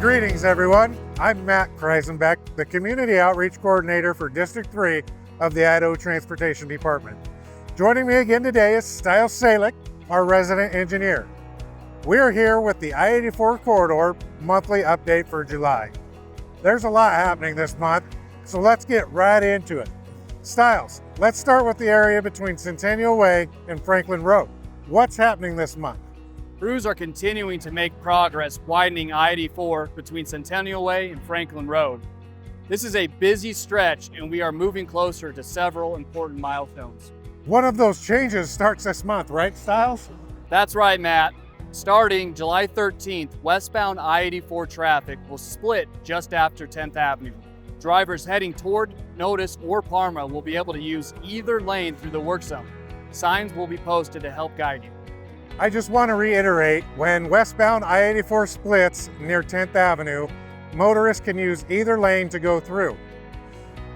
Greetings everyone, I'm Matt Kreisenbeck, the Community Outreach Coordinator for District 3 of the Idaho Transportation Department. Joining me again today is Stiles Salick, our resident engineer. We are here with the I-84 corridor monthly update for July. There's a lot happening this month, so let's get right into it. Stiles, let's start with the area between Centennial Way and Franklin Road. What's happening this month? Crews are continuing to make progress widening I-84 between Centennial Way and Franklin Road. This is a busy stretch and we are moving closer to several important milestones. One of those changes starts this month, right, Stiles? That's right, Matt. Starting July 13th, westbound I-84 traffic will split just after 10th Avenue. Drivers heading toward Notice or Parma will be able to use either lane through the work zone. Signs will be posted to help guide you. I just want to reiterate, when westbound I-84 splits near 10th Avenue, motorists can use either lane to go through.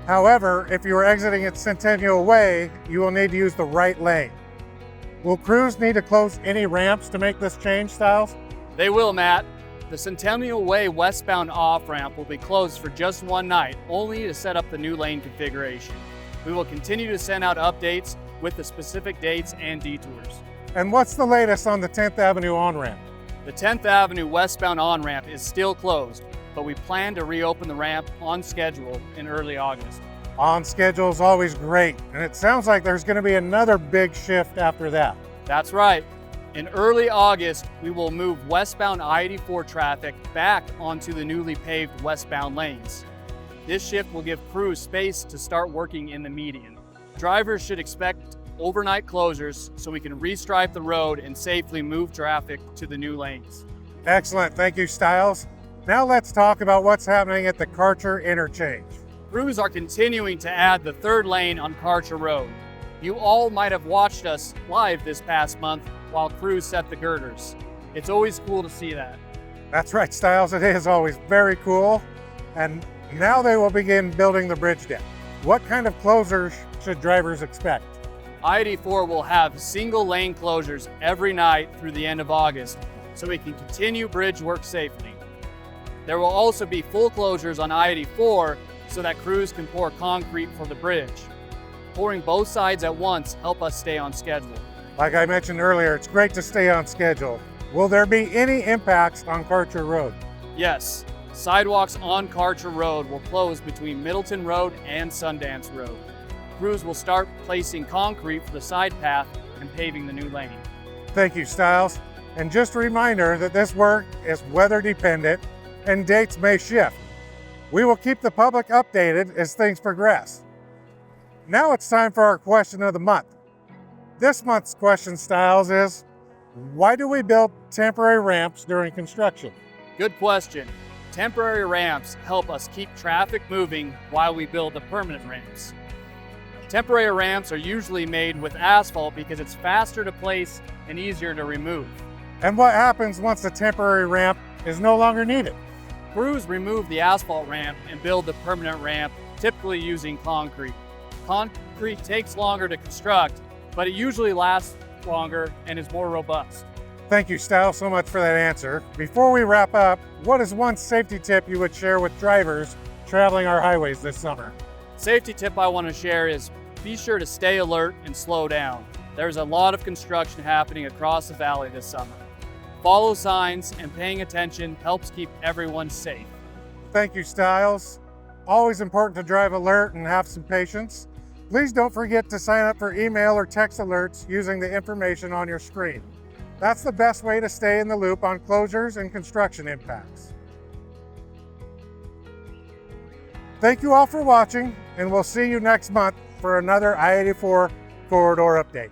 However, if you are exiting at Centennial Way, you will need to use the right lane. Will crews need to close any ramps to make this change, Stiles? They will, Matt. The Centennial Way westbound off-ramp will be closed for just one night, only to set up the new lane configuration. We will continue to send out updates with the specific dates and detours. And what's the latest on the 10th Avenue on-ramp? The 10th Avenue westbound on-ramp is still closed, but we plan to reopen the ramp on schedule in early August. On schedule is always great, and it sounds like there's going to be another big shift after that. That's right. In early August, we will move westbound I-84 traffic back onto the newly paved westbound lanes. This shift will give crews space to start working in the median. Drivers should expect overnight closures so we can restripe the road and safely move traffic to the new lanes. Excellent, thank you, Stiles. Now let's talk about what's happening at the Karcher interchange. Crews are continuing to add the third lane on Karcher Road. You all might have watched us live this past month while crews set the girders. It's always cool to see that. That's right, Stiles, it is always very cool. And now they will begin building the bridge deck. What kind of closures should drivers expect? I-84 will have single lane closures every night through the end of August so we can continue bridge work safely. There will also be full closures on I-84 so that crews can pour concrete for the bridge. Pouring both sides at once help us stay on schedule. Like I mentioned earlier, it's great to stay on schedule. Will there be any impacts on Karcher Road? Yes, sidewalks on Karcher Road will close between Middleton Road and Sundance Road. Crews will start placing concrete for the side path and paving the new lane. Thank you, Stiles. And just a reminder that this work is weather dependent and dates may shift. We will keep the public updated as things progress. Now it's time for our question of the month. This month's question, Stiles, is why do we build temporary ramps during construction? Good question. Temporary ramps help us keep traffic moving while we build the permanent ramps. Temporary ramps are usually made with asphalt because it's faster to place and easier to remove. And what happens once the temporary ramp is no longer needed? Crews remove the asphalt ramp and build the permanent ramp, typically using concrete. Concrete takes longer to construct, but it usually lasts longer and is more robust. Thank you, Stiles, so much for that answer. Before we wrap up, what is one safety tip you would share with drivers traveling our highways this summer? Safety tip I want to share is be sure to stay alert and slow down. There's a lot of construction happening across the valley this summer. Follow signs and paying attention helps keep everyone safe. Thank you, Stiles. Always important to drive alert and have some patience. Please don't forget to sign up for email or text alerts using the information on your screen. That's the best way to stay in the loop on closures and construction impacts. Thank you all for watching, and we'll see you next month for another I-84 corridor update.